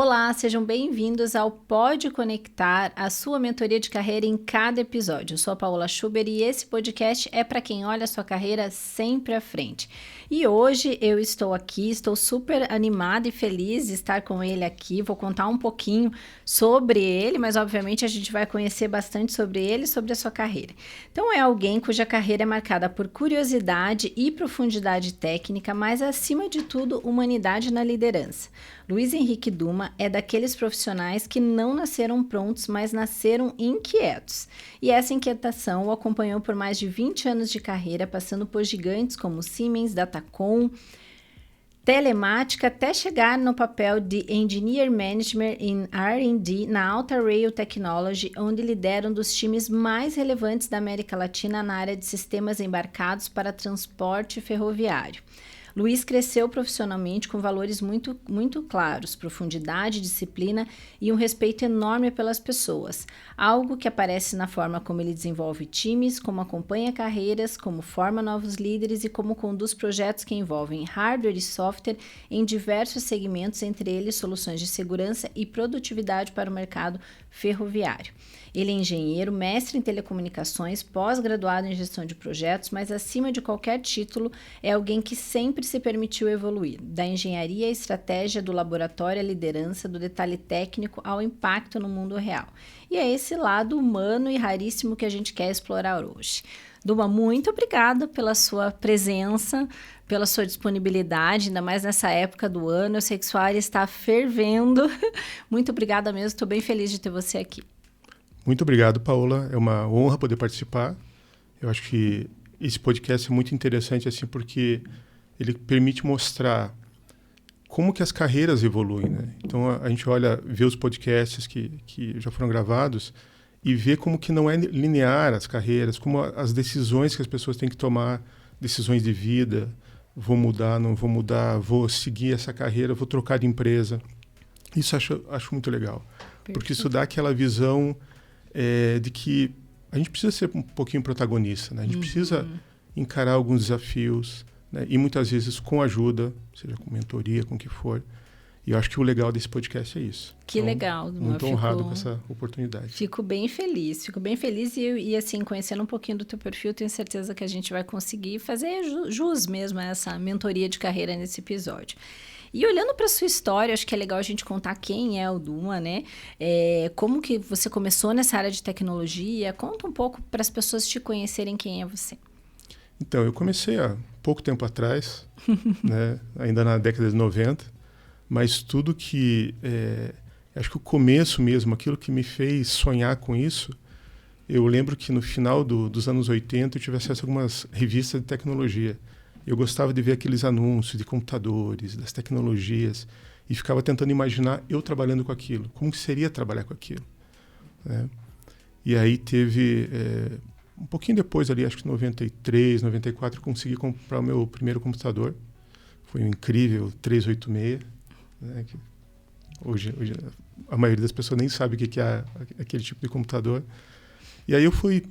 Olá, sejam bem-vindos ao Pode Conectar, a sua mentoria de carreira em cada episódio. Eu sou a Paola Schubert e esse podcast é para quem olha a sua carreira sempre à frente. E hoje eu estou aqui, estou super animada e feliz de estar com ele aqui. Vou contar um pouquinho sobre ele, mas obviamente a gente vai conhecer bastante sobre ele e sobre a sua carreira. Então é alguém cuja carreira é marcada por curiosidade e profundidade técnica, mas acima de tudo, humanidade na liderança. Luiz Henrique Duma é daqueles profissionais que não nasceram prontos, mas nasceram inquietos. E essa inquietação o acompanhou por mais de 20 anos de carreira, passando por gigantes como Siemens, Datacom, Telemática, até chegar no papel de Engineer Management in R&D na Alta Rail Technology, onde lidera um dos times mais relevantes da América Latina na área de sistemas embarcados para transporte ferroviário. Luiz cresceu profissionalmente com valores muito claros, profundidade, disciplina e um respeito enorme pelas pessoas, algo que aparece na forma como ele desenvolve times, como acompanha carreiras, como forma novos líderes e como conduz projetos que envolvem hardware e software em diversos segmentos, entre eles soluções de segurança e produtividade para o mercado ferroviário. Ele é engenheiro, mestre em telecomunicações, pós-graduado em gestão de projetos, mas acima de qualquer título, é alguém que sempre se permitiu evoluir, da engenharia à estratégia, do laboratório à liderança, do detalhe técnico ao impacto no mundo real. E é esse lado humano e raríssimo que a gente quer explorar hoje. Duma, muito obrigada pela sua presença, pela sua disponibilidade, ainda mais nessa época do ano. Eu sei que sua área está fervendo. Muito obrigada mesmo, estou bem feliz de ter você aqui. Muito obrigado, Paola. É uma honra poder participar. Eu acho que esse podcast é muito interessante assim, porque ele permite mostrar como que as carreiras evoluem, né? Então, a gente vê os podcasts que já foram gravados e vê como que não é linear as carreiras, como as decisões que as pessoas têm que tomar, decisões de vida, vou mudar, não vou mudar, vou seguir essa carreira, vou trocar de empresa. Isso acho muito legal, porque isso dá aquela visão de que a gente precisa ser um pouquinho protagonista, né? A gente precisa encarar alguns desafios, né? E muitas vezes com ajuda, seja com mentoria, com o que for. E eu acho que o legal desse podcast é isso. Que então, legal. Muito honrado com essa oportunidade. Fico bem feliz e assim, conhecendo um pouquinho do teu perfil, tenho certeza que a gente vai conseguir fazer jus mesmo a essa mentoria de carreira nesse episódio. E olhando para a sua história, acho que é legal a gente contar quem é o Duma, né? Como que você começou nessa área de tecnologia? Conta um pouco para as pessoas te conhecerem quem é você. Então, eu comecei há pouco tempo atrás, né? Ainda na década de 90, mas tudo que... acho que o começo mesmo, aquilo que me fez sonhar com isso, eu lembro que no final dos anos 80 eu tive acesso a algumas revistas de tecnologia. Eu gostava de ver aqueles anúncios de computadores, das tecnologias, e ficava tentando imaginar eu trabalhando com aquilo. Como que seria trabalhar com aquilo? Né? E aí teve... um pouquinho depois, ali, acho que 93, 94, eu consegui comprar o meu primeiro computador. Foi um incrível 386. Né? Que hoje a maioria das pessoas nem sabe o que é aquele tipo de computador. E aí eu fui...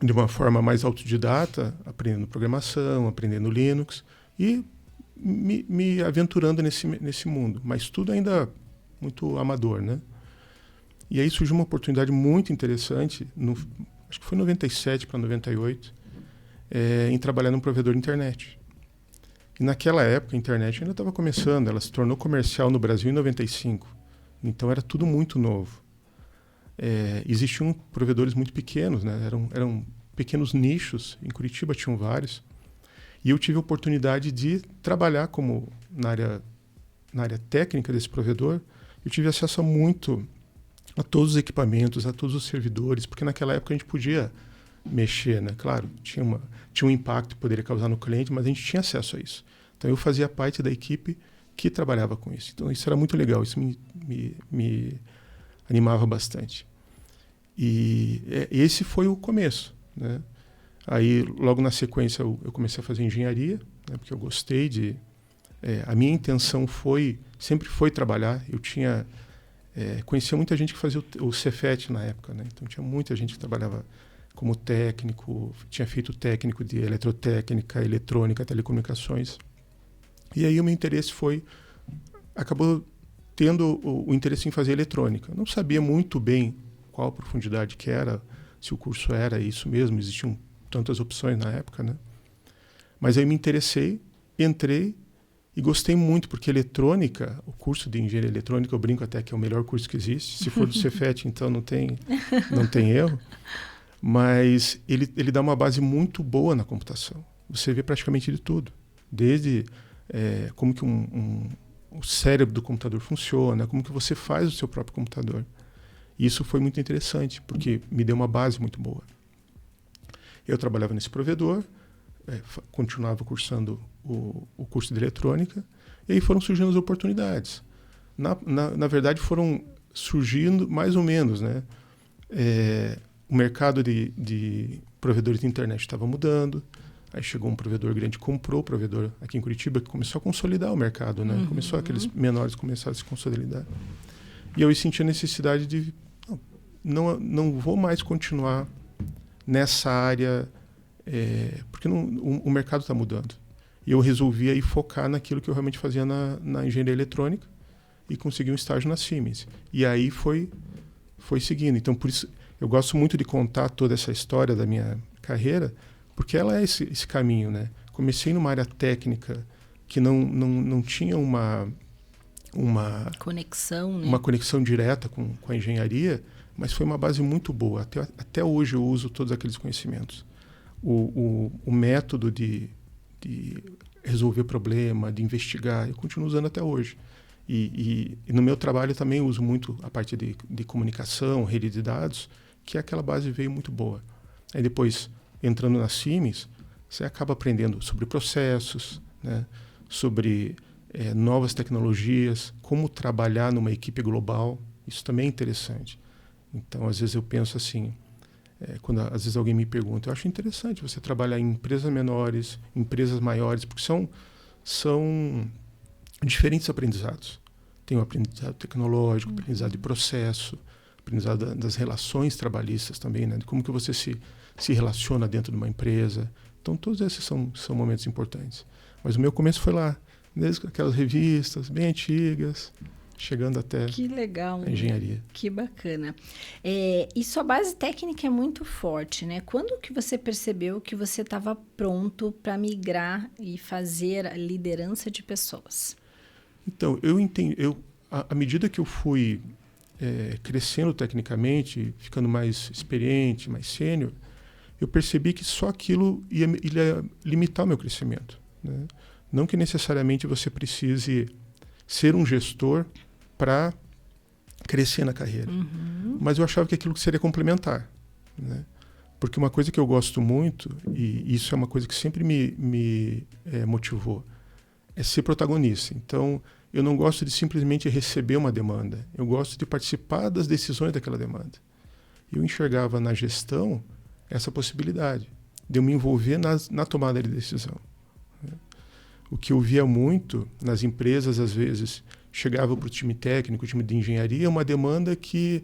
de uma forma mais autodidata, aprendendo programação, aprendendo Linux e me aventurando nesse mundo, mas tudo ainda muito amador, né? E aí surgiu uma oportunidade muito interessante, acho que foi 97 para 98, em trabalhar num provedor de internet. E naquela época a internet ainda estava começando, ela se tornou comercial no Brasil em 95, então era tudo muito novo. Existiam provedores muito pequenos, né? Eram pequenos nichos, em Curitiba tinham vários, e eu tive a oportunidade de trabalhar na área técnica desse provedor. Eu tive acesso a todos os equipamentos, a todos os servidores, porque naquela época a gente podia mexer, né? Claro, tinha um impacto que poderia causar no cliente, mas a gente tinha acesso a isso. Então eu fazia parte da equipe que trabalhava com isso. Então isso era muito legal, isso me animava bastante. E esse foi o começo, né? Aí, logo na sequência, eu comecei a fazer engenharia, né? Porque eu gostei a minha intenção sempre foi trabalhar. Eu conhecia muita gente que fazia o Cefet na época, né? Então tinha muita gente que trabalhava como técnico, tinha feito técnico de eletrotécnica, eletrônica, telecomunicações. E aí o meu interesse acabou tendo o interesse em fazer eletrônica. Não sabia muito bem qual a profundidade que era, se o curso era isso mesmo, existiam tantas opções na época, né? Mas aí me interessei, entrei e gostei muito, porque eletrônica, o curso de engenharia eletrônica, eu brinco até que é o melhor curso que existe. Se for do Cefet, então não tem erro. Mas ele dá uma base muito boa na computação. Você vê praticamente de tudo. Desde como que o cérebro do computador funciona, como que você faz o seu próprio computador. E isso foi muito interessante, porque me deu uma base muito boa. Eu trabalhava nesse provedor, continuava cursando o curso de eletrônica, e aí foram surgindo as oportunidades. Na verdade, foram surgindo mais ou menos, né? O mercado de provedores de internet estava mudando, aí chegou um provedor grande, comprou o provedor aqui em Curitiba, que começou a consolidar o mercado, né? Começou aqueles menores começaram a se consolidar. E eu senti a necessidade de, não vou mais continuar nessa área, porque o mercado está mudando. E eu resolvi aí focar naquilo que eu realmente fazia na engenharia eletrônica e consegui um estágio na Siemens. E aí foi seguindo. Então, por isso, eu gosto muito de contar toda essa história da minha carreira, porque ela é esse caminho, né? Comecei numa área técnica que não tinha uma conexão, né? Uma conexão direta com a engenharia, mas foi uma base muito boa. Até hoje eu uso todos aqueles conhecimentos. O método de resolver problema, de investigar, eu continuo usando até hoje. E no meu trabalho também uso muito a parte de comunicação, rede de dados, que aquela base veio muito boa. Aí depois, entrando na Siemens, você acaba aprendendo sobre processos, né? Sobre novas tecnologias, como trabalhar numa equipe global. Isso também é interessante. Então, às vezes eu penso assim, quando às vezes alguém me pergunta, eu acho interessante você trabalhar em empresas menores, empresas maiores, porque são diferentes aprendizados. Tem o aprendizado tecnológico, aprendizado de processo, aprendizado das relações trabalhistas também, né? De como que você se relaciona dentro de uma empresa. Então, todos esses são momentos importantes. Mas o meu começo foi lá, desde aquelas revistas bem antigas, chegando até que legal, a engenharia. Que bacana. E sua base técnica é muito forte, né? Quando que você percebeu que você estava pronto para migrar e fazer a liderança de pessoas? Então, eu entendi, à medida que eu fui crescendo tecnicamente, ficando mais experiente, mais sênior, eu percebi que só aquilo ia limitar o meu crescimento, né? Não que necessariamente você precise ser um gestor para crescer na carreira. Mas eu achava que aquilo seria complementar, né? Porque uma coisa que eu gosto muito, e isso é uma coisa que sempre me motivou, é ser protagonista. Então, eu não gosto de simplesmente receber uma demanda, eu gosto de participar das decisões daquela demanda. Eu enxergava na gestão essa possibilidade de eu me envolver na tomada de decisão. O que eu via muito nas empresas, às vezes, chegava para o time técnico, o time de engenharia, uma demanda que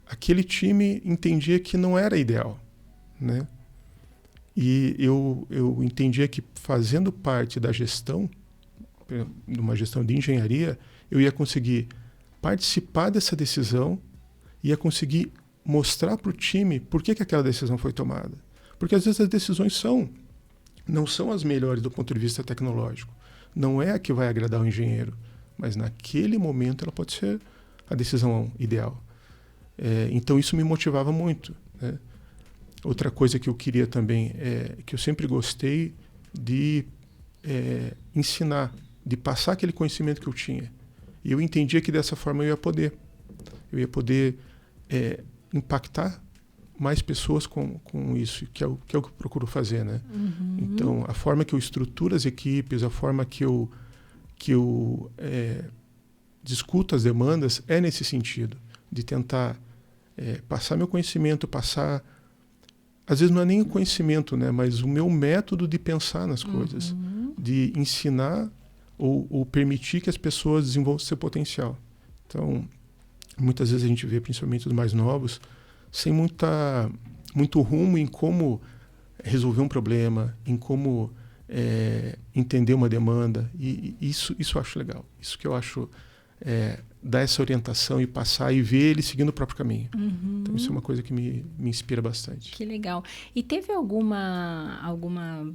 aquele time entendia que não era ideal, né? E eu entendia que fazendo parte da gestão, de uma gestão de engenharia, eu ia conseguir participar dessa decisão, ia conseguir mostrar para o time por que aquela decisão foi tomada. Porque às vezes as decisões não são as melhores do ponto de vista tecnológico. Não é a que vai agradar o engenheiro, mas naquele momento ela pode ser a decisão ideal. Então isso me motivava muito, né? Outra coisa que eu queria também que eu sempre gostei de ensinar, de passar aquele conhecimento que eu tinha. E eu entendia que dessa forma eu ia poder impactar mais pessoas com isso, que é o que eu procuro fazer, né? Então, a forma que eu estruturo as equipes, a forma que eu discuto as demandas é nesse sentido, de tentar passar meu conhecimento, às vezes não é nem o conhecimento, né? Mas o meu método de pensar nas coisas, de ensinar ou permitir que as pessoas desenvolvam seu potencial. Então, muitas vezes a gente vê, principalmente os mais novos, sem muito rumo em como resolver um problema, em como entender uma demanda. E isso eu acho legal. Isso que eu acho dar essa orientação e passar e ver ele seguindo o próprio caminho. Então isso é uma coisa que me inspira bastante. Que legal. E teve alguma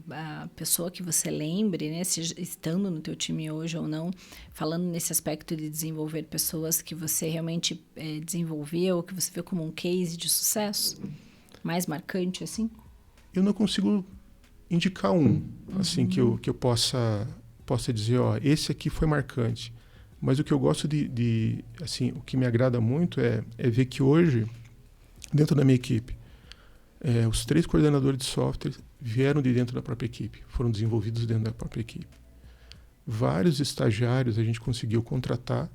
pessoa que você lembre, né, estando no teu time hoje ou não, falando nesse aspecto de desenvolver pessoas que você realmente desenvolveu, que você viu como um case de sucesso? Mais marcante, assim? Eu não consigo indicar assim, que eu possa dizer, esse aqui foi marcante. Mas o que eu gosto assim, o que me agrada muito é ver que hoje, dentro da minha equipe, os 3 coordenadores de software vieram de dentro da própria equipe, foram desenvolvidos dentro da própria equipe. Vários estagiários a gente conseguiu contratar,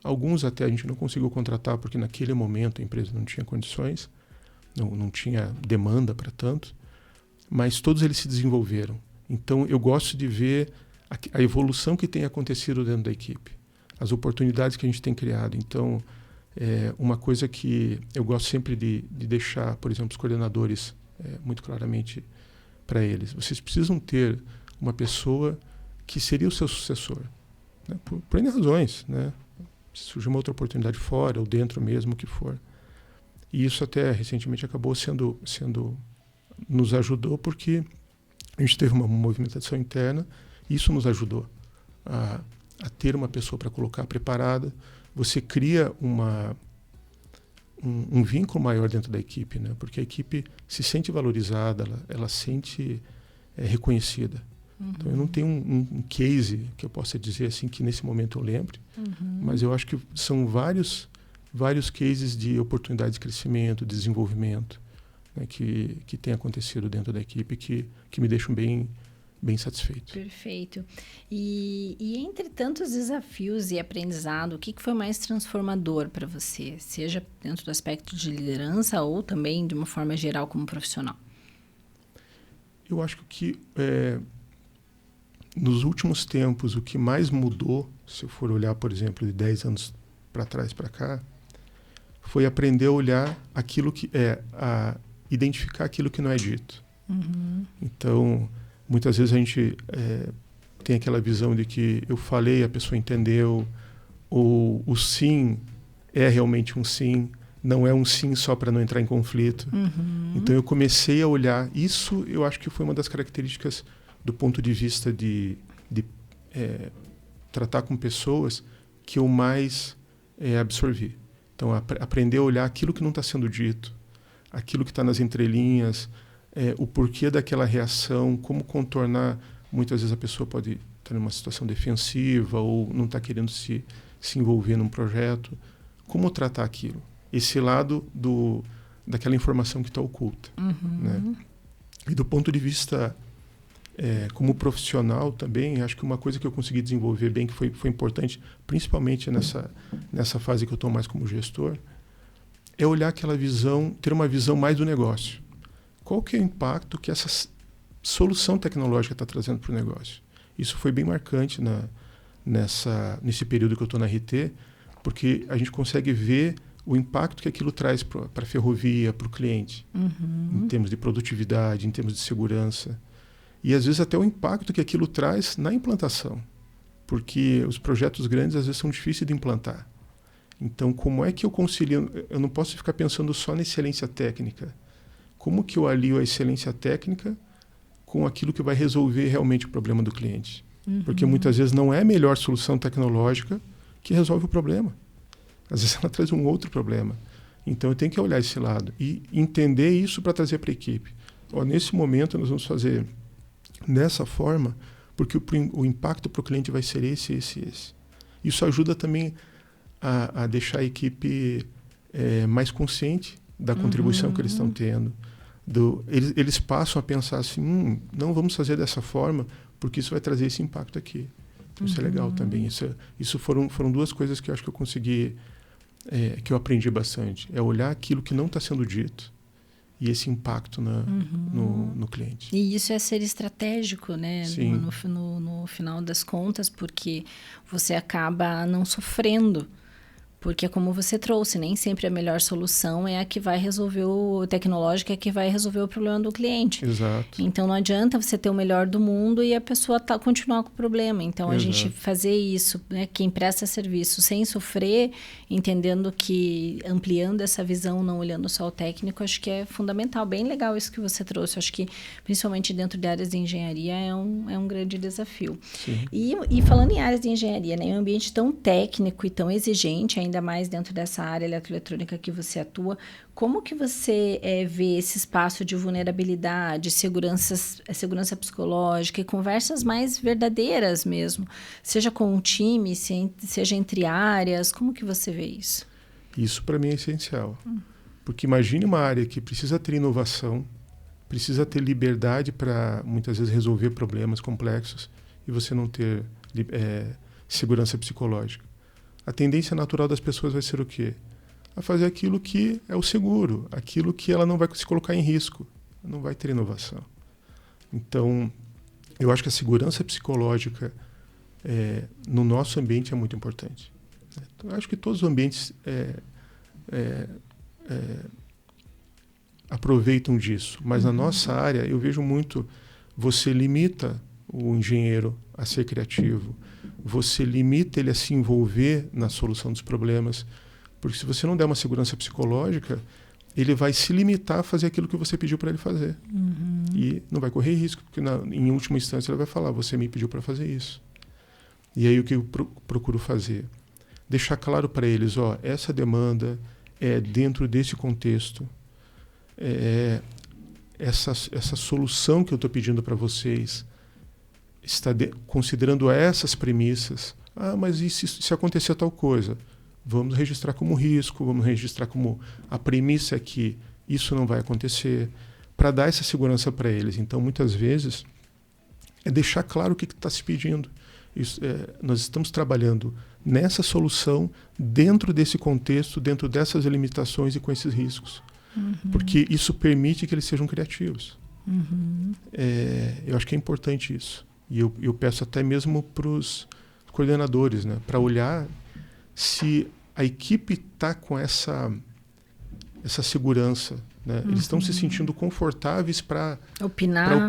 alguns até a gente não conseguiu contratar porque naquele momento a empresa não tinha condições, não tinha demanda para tanto, mas todos eles se desenvolveram. Então eu gosto de ver a evolução que tem acontecido dentro da equipe, as oportunidades que a gente tem criado. Então, uma coisa que eu gosto sempre de deixar, por exemplo, os coordenadores muito claramente para eles. Vocês precisam ter uma pessoa que seria o seu sucessor, né? Por N razões, né? Se surgir uma outra oportunidade fora ou dentro mesmo, o que for. E isso até recentemente acabou nos ajudou porque a gente teve uma movimentação interna e isso nos ajudou a ter uma pessoa para colocar preparada. Você cria um vínculo maior dentro da equipe, né? Porque a equipe se sente valorizada, ela sente reconhecida. Então eu não tenho um case que eu possa dizer assim que nesse momento eu lembre, mas eu acho que são vários cases de oportunidade de crescimento, de desenvolvimento, né, que tem acontecido dentro da equipe que me deixam bem satisfeito. Perfeito. E entre tantos desafios e aprendizado, o que foi mais transformador para você? Seja dentro do aspecto de liderança ou também de uma forma geral como profissional? Eu acho que nos últimos tempos o que mais mudou, se eu for olhar, por exemplo, de 10 anos para trás para cá, foi aprender a olhar aquilo que a identificar aquilo que não é dito. Então, muitas vezes a gente tem aquela visão de que eu falei, a pessoa entendeu, ou o sim é realmente um sim, não é um sim só para não entrar em conflito. Então eu comecei a olhar, isso eu acho que foi uma das características do ponto de vista de tratar com pessoas que eu mais absorvi. Então aprender a olhar aquilo que não está sendo dito, aquilo que está nas entrelinhas, o porquê daquela reação, como contornar. Muitas vezes a pessoa pode estar numa situação defensiva ou não está querendo se envolver num projeto. Como tratar aquilo? Esse lado daquela informação que está oculta. Né? E do ponto de vista como profissional também, acho que uma coisa que eu consegui desenvolver bem, que foi importante, principalmente nessa fase que eu estou mais como gestor, é olhar aquela visão, ter uma visão mais do negócio. Qual que é o impacto que essa solução tecnológica está trazendo para o negócio? Isso foi bem marcante nesse período que eu estou na RT, porque a gente consegue ver o impacto que aquilo traz para a ferrovia, para o cliente, em termos de produtividade, em termos de segurança. E às vezes até o impacto que aquilo traz na implantação, porque os projetos grandes às vezes são difíceis de implantar. Então, como é que eu concilio? Eu não posso ficar pensando só na excelência técnica. Como que eu alio a excelência técnica com aquilo que vai resolver realmente o problema do cliente? Porque muitas vezes não é a melhor solução tecnológica que resolve o problema. Às vezes ela traz um outro problema. Então eu tenho que olhar esse lado e entender isso para trazer para a equipe. Nesse momento nós vamos fazer dessa forma, porque o impacto para o cliente vai ser esse. Isso ajuda também a deixar a equipe mais consciente da contribuição que eles estão tendo. Eles passam a pensar assim, não vamos fazer dessa forma, porque isso vai trazer esse impacto aqui. Então, isso é legal também. Isso foram duas coisas que eu acho que eu consegui, que eu aprendi bastante. É olhar aquilo que não está sendo dito e esse impacto no cliente. E isso é ser estratégico, né? Sim. No final das contas, porque você acaba não sofrendo Porque como você trouxe, nem sempre a melhor solução é a que vai resolver tecnológica, é a que vai resolver o problema do cliente. Exato. Então não adianta você ter o melhor do mundo e a pessoa continuar com o problema. Então a Exato. gente fazer isso, né, quem presta serviço sem sofrer, entendendo que ampliando essa visão, não olhando só o técnico, acho que é fundamental. Bem legal isso que você trouxe. Acho que principalmente dentro de áreas de engenharia é um grande desafio. Sim. E falando em áreas de engenharia, né, em um ambiente tão técnico e tão exigente, ainda mais dentro dessa área eletroeletrônica que você atua, como que você vê esse espaço de vulnerabilidade, segurança psicológica e conversas mais verdadeiras mesmo, seja com o time, seja entre áreas, como que você vê isso? Isso para mim é essencial, porque imagine uma área que precisa ter inovação, precisa ter liberdade para muitas vezes resolver problemas complexos e você não ter segurança psicológica. A tendência natural das pessoas vai ser o quê? A fazer aquilo que é o seguro, aquilo que ela não vai se colocar em risco, não vai ter inovação. Então, eu acho que a segurança psicológica no nosso ambiente é muito importante. Então, eu acho que todos os ambientes aproveitam disso, mas na nossa área eu vejo muito, você limita o engenheiro a ser criativo, você limita ele a se envolver na solução dos problemas, porque se você não der uma segurança psicológica, ele vai se limitar a fazer aquilo que você pediu para ele fazer. E não vai correr risco, porque em última instância ele vai falar, você me pediu para fazer isso. E aí o que eu procuro fazer? Deixar claro para eles, essa demanda é dentro desse contexto, essa solução que eu estou pedindo para vocês está considerando essas premissas. Mas e se acontecer tal coisa? Vamos registrar como risco, vamos registrar como a premissa é que isso não vai acontecer, para dar essa segurança para eles. Então, muitas vezes, é deixar claro o que está se pedindo. Nós estamos trabalhando nessa solução, dentro desse contexto, dentro dessas limitações e com esses riscos. Porque isso permite que eles sejam criativos. Eu acho que é importante isso. E eu peço até mesmo para os coordenadores, né, para olhar se a equipe está com essa segurança, né? Eles estão se sentindo confortáveis para opinar,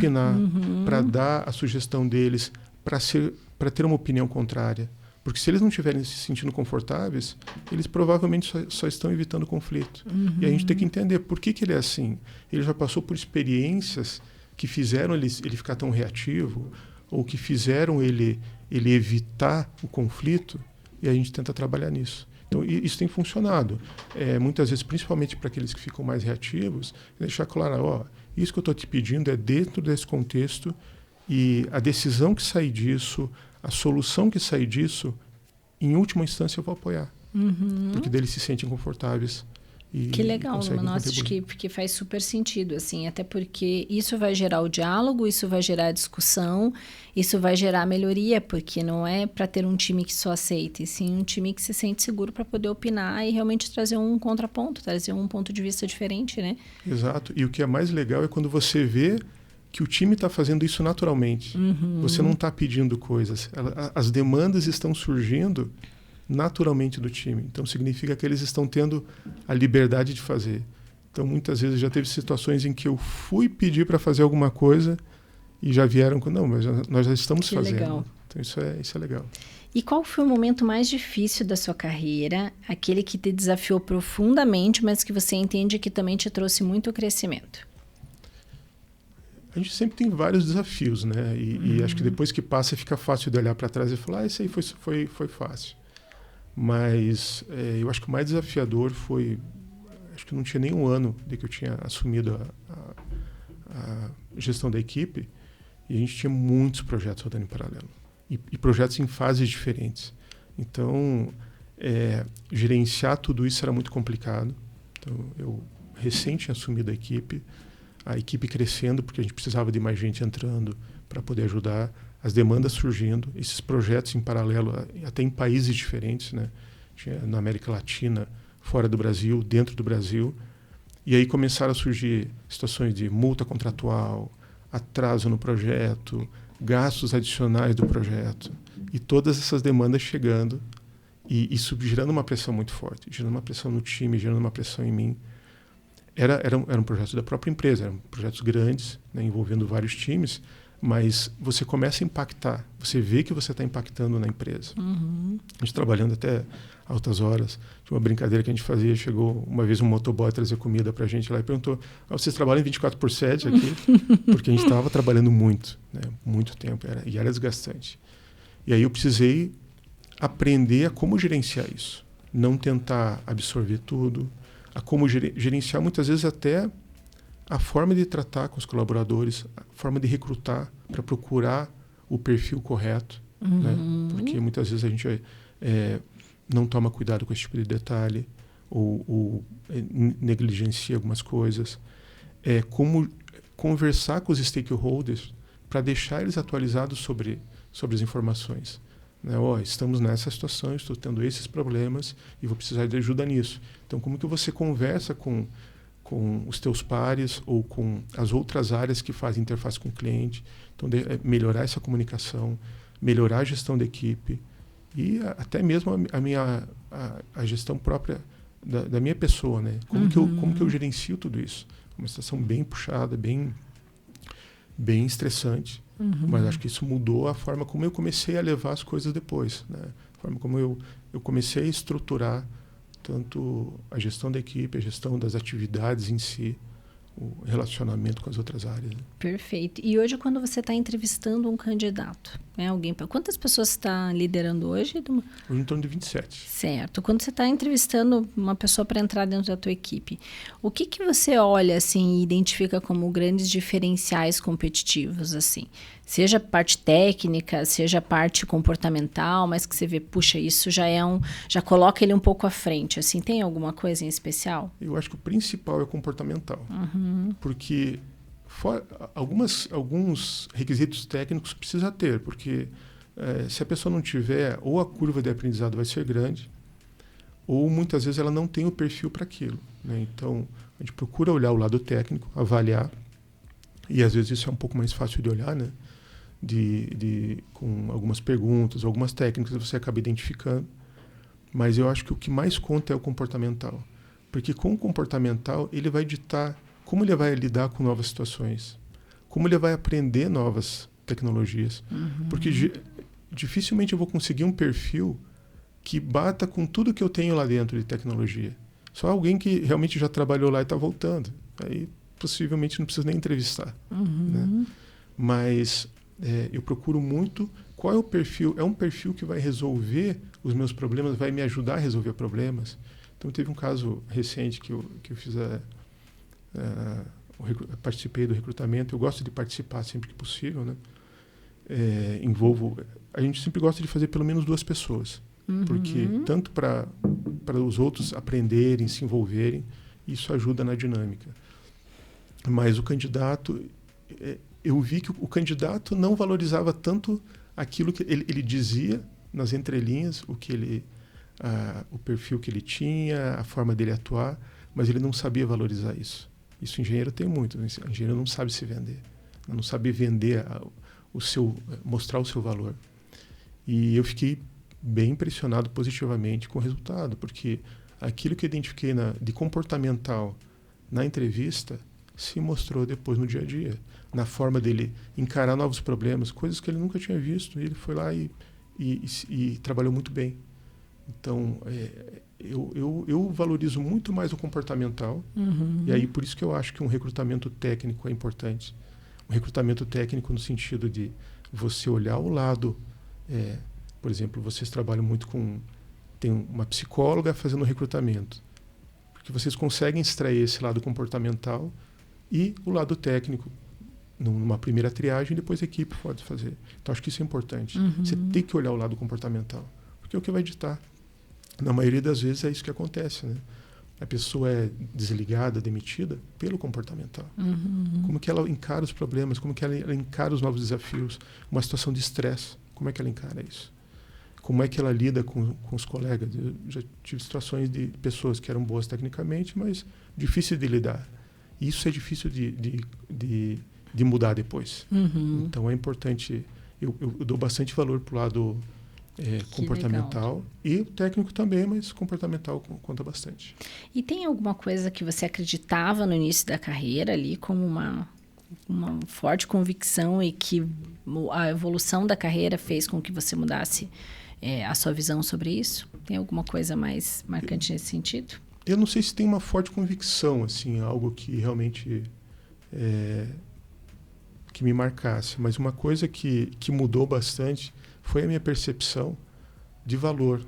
para dar a sugestão deles, para ter uma opinião contrária. Porque se eles não estiverem se sentindo confortáveis, eles provavelmente só estão evitando conflito. E a gente tem que entender por que ele é assim. Ele já passou por experiências que fizeram ele ficar tão reativo, ou que fizeram ele evitar o conflito, e a gente tenta trabalhar nisso. Então, isso tem funcionado. Muitas vezes, principalmente para aqueles que ficam mais reativos, deixar claro, isso que eu estou te pedindo é dentro desse contexto, e a decisão que sair disso, a solução que sair disso, em última instância eu vou apoiar. Porque deles se sentem confortáveis. Que legal, nossa, acho que faz super sentido, assim, até porque isso vai gerar o diálogo, isso vai gerar a discussão, isso vai gerar a melhoria, porque não é para ter um time que só aceita, e sim um time que se sente seguro para poder opinar e realmente trazer um contraponto, trazer um ponto de vista diferente, né? Exato, e o que é mais legal é quando você vê que o time está fazendo isso naturalmente. Você não está pedindo coisas, as demandas estão surgindo naturalmente do time. Então, significa que eles estão tendo a liberdade de fazer. Então, muitas vezes já teve situações em que eu fui pedir para fazer alguma coisa e já vieram com, não, mas nós já estamos fazendo. Legal. Então, isso é legal. E qual foi o momento mais difícil da sua carreira, aquele que te desafiou profundamente, mas que você entende que também te trouxe muito crescimento? A gente sempre tem vários desafios, né? E acho que depois que passa, fica fácil de olhar para trás e falar, esse aí foi fácil. Mas eu acho que o mais desafiador foi, acho que não tinha nem um ano de que eu tinha assumido a gestão da equipe, e a gente tinha muitos projetos rodando em paralelo, e projetos em fases diferentes. Então, gerenciar tudo isso era muito complicado. Então, eu recém tinha assumido a equipe crescendo, porque a gente precisava de mais gente entrando para poder ajudar, as demandas surgindo, esses projetos em paralelo, até em países diferentes, né? Tinha na América Latina, fora do Brasil, dentro do Brasil. E aí começaram a surgir situações de multa contratual, atraso no projeto, gastos adicionais do projeto. E todas essas demandas chegando. E isso gerando uma pressão muito forte, gerando uma pressão no time, gerando uma pressão em mim. Era um projeto da própria empresa, eram projetos grandes, né, envolvendo vários times, mas você começa a impactar, você vê que você está impactando na empresa. A gente trabalhando até altas horas. Tinha uma brincadeira que a gente fazia, chegou uma vez um motoboy trazer comida para a gente lá e perguntou, vocês trabalham 24/7 aqui? Porque a gente estava trabalhando muito, né, muito tempo, e era desgastante. E aí eu precisei aprender a como gerenciar isso. Não tentar absorver tudo, a como gerenciar muitas vezes até a forma de tratar com os colaboradores, a forma de recrutar para procurar o perfil correto, né? Porque muitas vezes a gente não toma cuidado com esse tipo de detalhe ou negligencia algumas coisas. Como conversar com os stakeholders para deixar eles atualizados sobre as informações. Né? Estamos nessa situação, estou tendo esses problemas e vou precisar de ajuda nisso. Então, como que você conversa com os teus pares ou com as outras áreas que fazem interface com o cliente? Então, melhorar essa comunicação, melhorar a gestão da equipe e até mesmo a gestão própria da minha pessoa, né? Como que eu gerencio tudo isso? Uma situação bem puxada, bem estressante. Mas acho que isso mudou a forma como eu comecei a levar as coisas depois, né? A forma como eu comecei a estruturar tanto a gestão da equipe, a gestão das atividades em si, o relacionamento com as outras áreas. Né? Perfeito. E hoje, quando você está entrevistando um candidato, né, quantas pessoas você está liderando hoje? Hoje em torno de 27. Certo. Quando você está entrevistando uma pessoa para entrar dentro da tua equipe, o que você olha assim, e identifica como grandes diferenciais competitivos? Assim? Seja parte técnica, seja parte comportamental, mas que você vê, puxa, isso já coloca ele um pouco à frente. Assim, tem alguma coisa em especial? Eu acho que o principal é o comportamental. Porque alguns requisitos técnicos precisa ter, porque se a pessoa não tiver, ou a curva de aprendizado vai ser grande, ou muitas vezes ela não tem o perfil para aquilo. Né? Então, a gente procura olhar o lado técnico, avaliar, e às vezes isso é um pouco mais fácil de olhar, né? Com algumas perguntas, algumas técnicas você acaba identificando, mas eu acho que o que mais conta é o comportamental, porque com o comportamental ele vai ditar como ele vai lidar com novas situações, como ele vai aprender novas tecnologias, porque dificilmente eu vou conseguir um perfil que bata com tudo que eu tenho lá dentro de tecnologia. Só alguém que realmente já trabalhou lá e está voltando, aí possivelmente não precisa nem entrevistar, né? Mas eu procuro muito qual é o perfil. É um perfil que vai resolver os meus problemas, vai me ajudar a resolver problemas. Então, teve um caso recente que eu fiz participei do recrutamento. Eu gosto de participar sempre que possível, né? A gente sempre gosta de fazer pelo menos 2 pessoas, porque tanto para os outros aprenderem, se envolverem, isso ajuda na dinâmica. Mas o candidato... eu vi que o candidato não valorizava tanto aquilo que ele dizia nas entrelinhas, o perfil que ele tinha, a forma dele atuar, mas ele não sabia valorizar isso. Isso o engenheiro tem muito, né? O engenheiro não sabe se vender, não sabe vender mostrar o seu valor. E eu fiquei bem impressionado positivamente com o resultado, porque aquilo que eu identifiquei de comportamental na entrevista se mostrou depois no dia a dia, na forma dele encarar novos problemas, coisas que ele nunca tinha visto. E ele foi lá e trabalhou muito bem. Então, eu valorizo muito mais o comportamental. E aí, por isso que eu acho que um recrutamento técnico é importante. Um recrutamento técnico no sentido de você olhar o lado... por exemplo, vocês trabalham muito tem uma psicóloga fazendo recrutamento. Porque vocês conseguem extrair esse lado comportamental e o lado técnico numa primeira triagem, e depois a equipe pode fazer. Então, acho que isso é importante. Você tem que olhar o lado comportamental, porque é o que vai ditar. Na maioria das vezes é isso que acontece, né? A pessoa é desligada, demitida pelo comportamental. Como que ela encara os problemas, como que ela encara os novos desafios, uma situação de estresse, como é que ela encara isso? Como é que ela lida com os colegas? Eu já tive situações de pessoas que eram boas tecnicamente, mas difíceis de lidar. Isso é difícil de mudar depois. Então é importante, eu dou bastante valor para o lado comportamental. E o técnico também, mas comportamental conta bastante. E tem alguma coisa que você acreditava no início da carreira ali como uma forte convicção e que a evolução da carreira fez com que você mudasse a sua visão sobre isso? Tem alguma coisa mais marcante nesse sentido? Eu não sei se tem uma forte convicção, assim, algo que realmente que me marcasse, mas uma coisa que mudou bastante foi a minha percepção de valor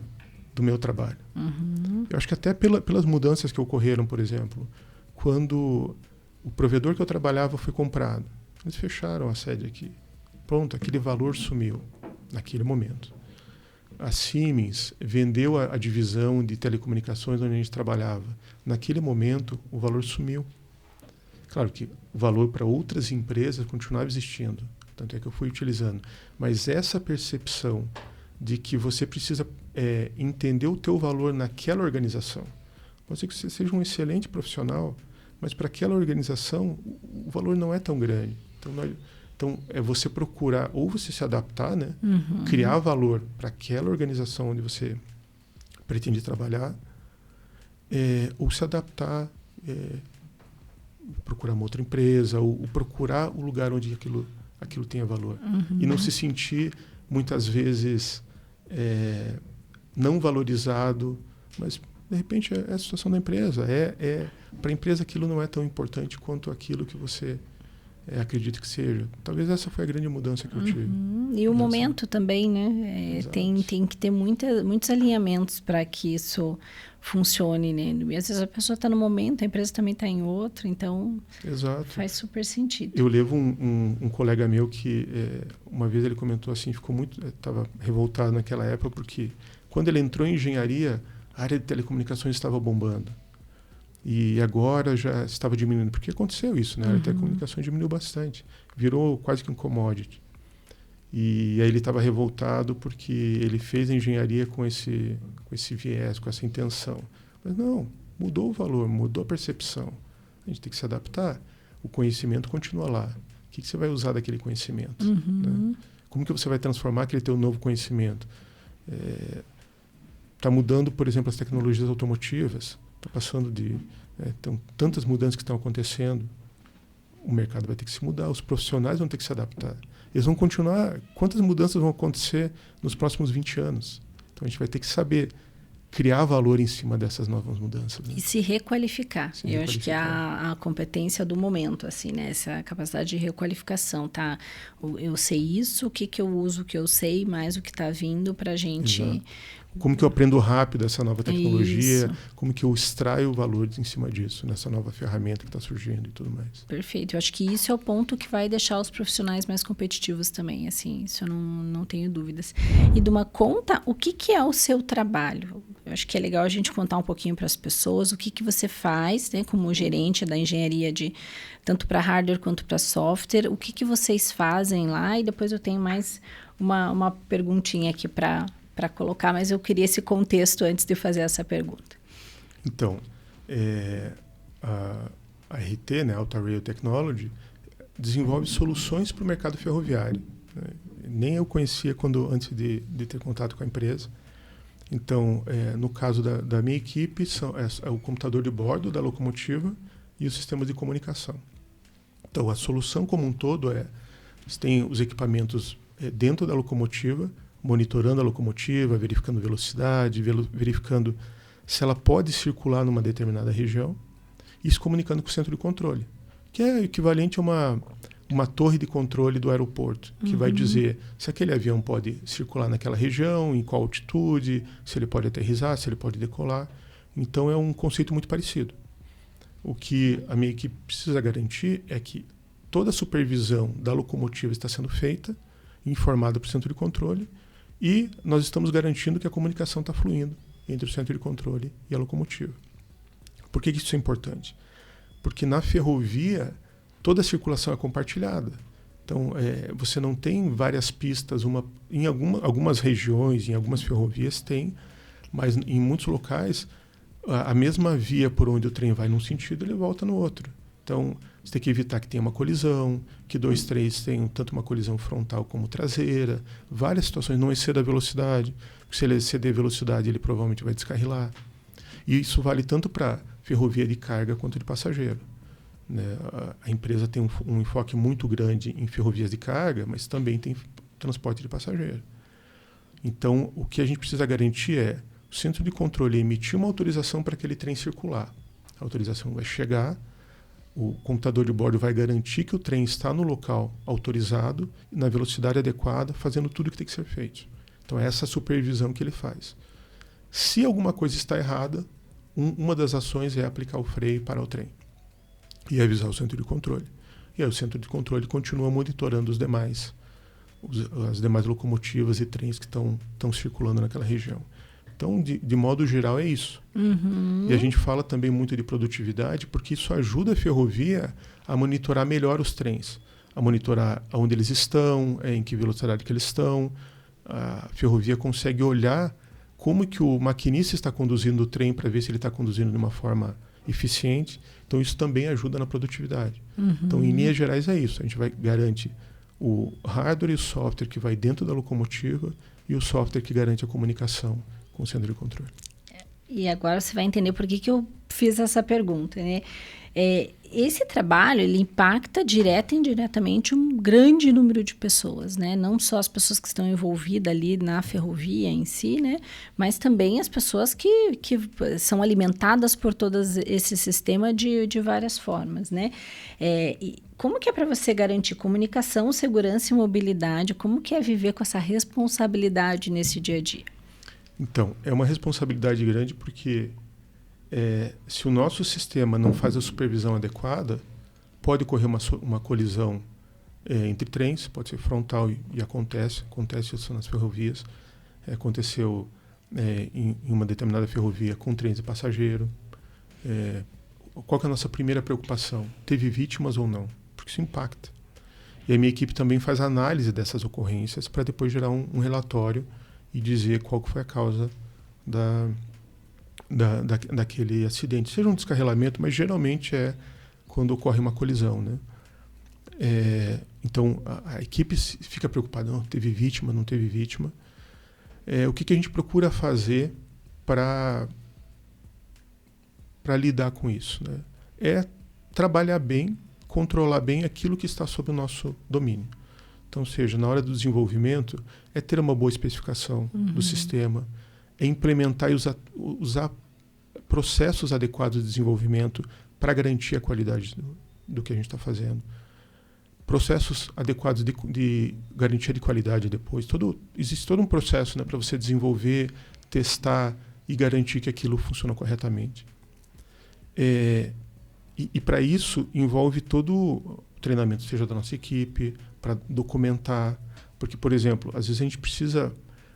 do meu trabalho. Uhum. Eu acho que até pelas mudanças que ocorreram, por exemplo, quando o provedor que eu trabalhava foi comprado, eles fecharam a sede aqui. Pronto, aquele valor sumiu naquele momento. A Siemens vendeu a divisão de telecomunicações onde a gente trabalhava. Naquele momento, o valor sumiu. Claro que o valor para outras empresas continuava existindo, tanto é que eu fui utilizando. Mas essa percepção de que você precisa entender o teu valor naquela organização. Pode ser que você seja um excelente profissional, mas para aquela organização o valor não é tão grande. Então é você procurar, ou você se adaptar, né? Uhum. Criar valor para aquela organização onde você pretende trabalhar, ou se adaptar, procurar uma outra empresa, ou procurar o lugar onde aquilo tenha valor. Uhum. E não se sentir, muitas vezes, não valorizado, mas, de repente, é a situação da empresa. Para a empresa, aquilo não é tão importante quanto aquilo que você acredita que seja. Talvez essa foi a grande mudança que eu tive. E o momento também, né? Tem que ter muitos alinhamentos para que isso funcione, né? E às vezes a pessoa está no momento, a empresa também está em outro, então faz super sentido. Eu levo um colega meu que uma vez ele comentou assim, estava revoltado naquela época porque quando ele entrou em engenharia, a área de telecomunicações estava bombando. E agora já estava diminuindo. Porque aconteceu isso, né? A telecomunicações diminuiu bastante. Virou quase que um commodity. E aí ele estava revoltado porque ele fez a engenharia com esse viés, com essa intenção. Mas não, mudou o valor, mudou a percepção. A gente tem que se adaptar. O conhecimento continua lá. O que você vai usar daquele conhecimento? Né? Como que você vai transformar aquele teu novo conhecimento? Está mudando, por exemplo, as tecnologias automotivas. Está passando tantas mudanças que estão acontecendo, o mercado vai ter que se mudar, os profissionais vão ter que se adaptar. Eles vão continuar, quantas mudanças vão acontecer nos próximos 20 anos? Então a gente vai ter que saber criar valor em cima dessas novas mudanças. Né? E se requalificar. Acho que é a competência do momento, assim, né? Essa capacidade de requalificação, tá? Eu sei isso, o que eu uso, o que eu sei, mais o que está vindo para a gente... Exato. Como que eu aprendo rápido essa nova tecnologia, como que eu extraio o valor em cima disso, nessa nova ferramenta que está surgindo e tudo mais. Perfeito. Eu acho que isso é o ponto que vai deixar os profissionais mais competitivos também, assim, isso eu não tenho dúvidas. E Duma, conta o que é o seu trabalho. Eu acho que é legal a gente contar um pouquinho para as pessoas o que você faz, né, como gerente da engenharia tanto para hardware quanto para software, o que vocês fazem lá, e depois eu tenho mais uma perguntinha aqui para colocar, mas eu queria esse contexto antes de fazer essa pergunta. Então, a RT, né, Alta Rail Technology, desenvolve soluções para o mercado ferroviário. Né? Nem eu conhecia antes de ter contato com a empresa. Então, no caso da minha equipe, é o computador de bordo da locomotiva e os sistemas de comunicação. Então, a solução como um todo você tem os equipamentos dentro da locomotiva, monitorando a locomotiva, verificando velocidade, verificando se ela pode circular numa determinada região e se comunicando com o centro de controle, que é equivalente a uma torre de controle do aeroporto, que vai dizer se aquele avião pode circular naquela região, em qual altitude, se ele pode aterrissar, se ele pode decolar. Então é um conceito muito parecido. O que a minha equipe precisa garantir é que toda a supervisão da locomotiva está sendo feita, informada para o centro de controle, e nós estamos garantindo que a comunicação está fluindo entre o centro de controle e a locomotiva. Por que isso é importante? Porque na ferrovia, toda a circulação é compartilhada. Então, você não tem várias pistas. Em algumas regiões, em algumas ferrovias tem, mas em muitos locais, a mesma via por onde o trem vai num sentido, ele volta no outro. Então, você tem que evitar que tenha uma colisão, que 2 trens tenham tanto uma colisão frontal como traseira, várias situações, não exceda a velocidade, porque se ele exceder a velocidade, ele provavelmente vai descarrilar. E isso vale tanto para ferrovia de carga quanto de passageiro. Né? A empresa tem um enfoque muito grande em ferrovias de carga, mas também tem transporte de passageiro. Então, o que a gente precisa garantir é o centro de controle emitir uma autorização para aquele trem circular. A autorização vai chegar, o computador de bordo vai garantir que o trem está no local autorizado, na velocidade adequada, fazendo tudo o que tem que ser feito. Então, é essa supervisão que ele faz. Se alguma coisa está errada, uma das ações é aplicar o freio para o trem e avisar o centro de controle. E aí o centro de controle continua monitorando as demais locomotivas e trens que estão circulando naquela região. Então, de modo geral, é isso. Uhum. E a gente fala também muito de produtividade, porque isso ajuda a ferrovia a monitorar melhor os trens, a monitorar onde eles estão, em que velocidade que eles estão. A ferrovia consegue olhar como que o maquinista está conduzindo o trem para ver se ele está conduzindo de uma forma eficiente. Então, isso também ajuda na produtividade. Uhum. Então, em linhas gerais, é isso. A gente vai garantir o hardware e o software que vai dentro da locomotiva e o software que garante a comunicação com o centro de controle. E agora você vai entender por que eu fiz essa pergunta, né? Esse trabalho, ele impacta direta e indiretamente um grande número de pessoas, né? Não só as pessoas que estão envolvidas ali na ferrovia em si, né? Mas também as pessoas que são alimentadas por todo esse sistema de várias formas, né? E como que é para você garantir comunicação, segurança e mobilidade? Como que é viver com essa responsabilidade nesse dia a dia? Então, é uma responsabilidade grande porque se o nosso sistema não faz a supervisão adequada, pode ocorrer uma colisão entre trens, pode ser frontal e acontece isso nas ferrovias. Aconteceu em uma determinada ferrovia com trens de passageiro. Qual que é a nossa primeira preocupação? Teve vítimas ou não? Porque isso impacta. E a minha equipe também faz análise dessas ocorrências para depois gerar um relatório e dizer qual que foi a causa daquele acidente. Seja um descarrilamento, mas geralmente é quando ocorre uma colisão, né? Então, a equipe fica preocupada, não teve vítima, não teve vítima. O que a gente procura fazer para lidar com isso, né? É trabalhar bem, controlar bem aquilo que está sob o nosso domínio. Então, seja, na hora do desenvolvimento, é ter uma boa especificação do sistema, é implementar e usar processos adequados de desenvolvimento para garantir a qualidade do que a gente está fazendo. Processos adequados de garantia de qualidade depois. Existe todo um processo, né, para você desenvolver, testar e garantir que aquilo funciona corretamente. E para isso envolve todo o treinamento, seja da nossa equipe, para documentar. Porque, por exemplo, às vezes a gente precisa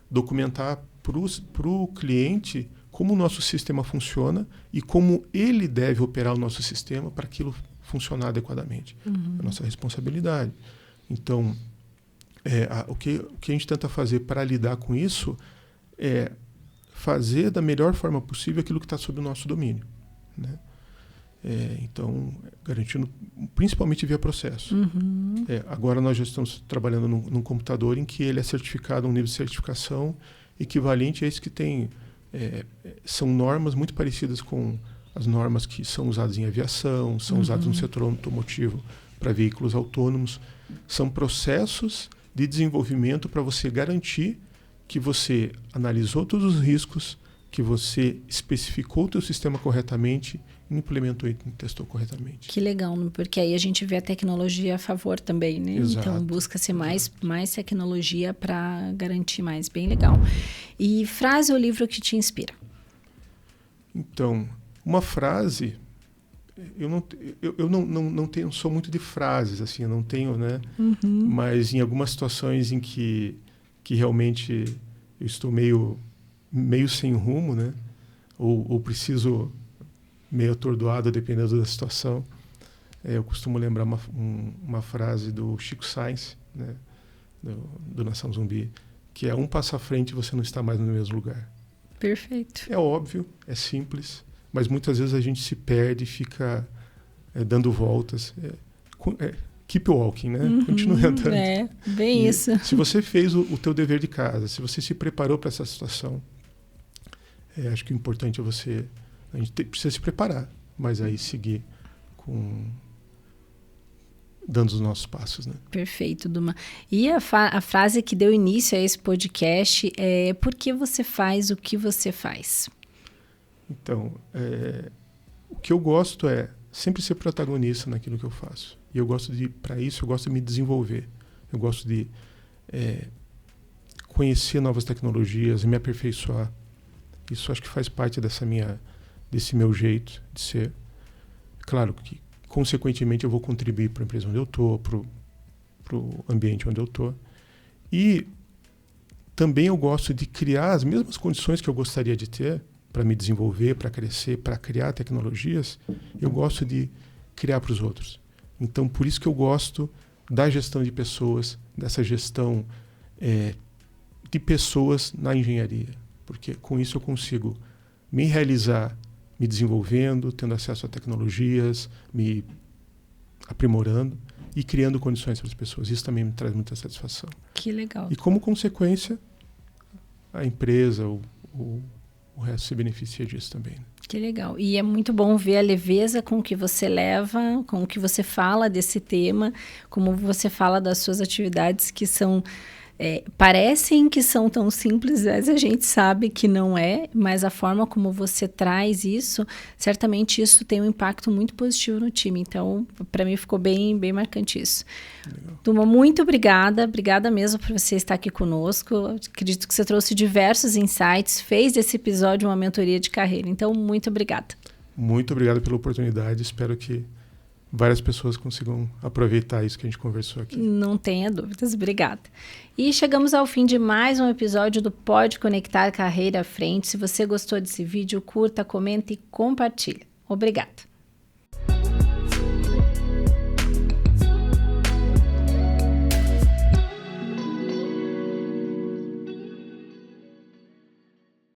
documentar para o cliente como o nosso sistema funciona e como ele deve operar o nosso sistema para aquilo funcionar adequadamente. É a nossa responsabilidade. Então, o que a gente tenta fazer para lidar com isso é fazer da melhor forma possível aquilo que está sob o nosso domínio, né? Então, garantindo, principalmente via processo. Agora nós já estamos trabalhando num computador em que ele é certificado, um nível de certificação equivalente a esse que tem. São normas muito parecidas com as normas que são usadas em aviação, são usadas no setor automotivo para veículos autônomos. São processos de desenvolvimento para você garantir que você analisou todos os riscos, que você especificou o teu sistema corretamente, implementou e testou corretamente. Que legal, porque aí a gente vê a tecnologia a favor também, né? Exato. Então busca-se mais tecnologia para garantir mais. Bem legal. E frase ou livro que te inspira? Então, uma frase, eu não sou muito de frases, assim, eu não tenho, né? Mas em algumas situações em que realmente eu estou meio sem rumo, né? Ou preciso meio atordoado, dependendo da situação. Eu costumo lembrar uma frase do Chico Science, né? do Nação Zumbi, que é: um passo à frente e você não está mais no mesmo lugar. Perfeito. É óbvio, é simples, mas muitas vezes a gente se perde e fica dando voltas. Keep walking, né? Continue andando. Bem isso. Se você fez o teu dever de casa, se você se preparou para essa situação, acho que o importante é a gente precisa se preparar, mas aí seguir dando os nossos passos, né? Perfeito, Duma. E a frase que deu início a esse podcast é: por que você faz o que você faz? Então, o que eu gosto é sempre ser protagonista naquilo que eu faço. E eu gosto para isso, eu gosto de me desenvolver. Eu gosto de conhecer novas tecnologias e me aperfeiçoar. Isso acho que faz parte desse meu jeito de ser. Claro que, consequentemente, eu vou contribuir para a empresa onde eu estou, para o ambiente onde eu estou. E também eu gosto de criar as mesmas condições que eu gostaria de ter para me desenvolver, para crescer, para criar tecnologias. Eu gosto de criar para os outros. Então, por isso que eu gosto da gestão de pessoas, dessa gestão de pessoas na engenharia. Porque com isso eu consigo me realizar, me desenvolvendo, tendo acesso a tecnologias, me aprimorando e criando condições para as pessoas. Isso também me traz muita satisfação. Que legal. E como consequência, a empresa, o resto se beneficia disso também. Que legal. E é muito bom ver a leveza com que você leva, com que você fala desse tema, como você fala das suas atividades que são... parecem que são tão simples, mas a gente sabe que não é, mas a forma como você traz isso, certamente isso tem um impacto muito positivo no time. Então, para mim ficou bem, bem marcante isso. Legal. Duma, muito obrigada mesmo por você estar aqui conosco. Acredito que você trouxe diversos insights, fez desse episódio uma mentoria de carreira. Então, muito obrigada. Muito obrigado pela oportunidade, espero que várias pessoas consigam aproveitar isso que a gente conversou aqui. Não tenha dúvidas, obrigada. E chegamos ao fim de mais um episódio do Pode Conectar Carreira à Frente. Se você gostou desse vídeo, curta, comenta e compartilha. Obrigada.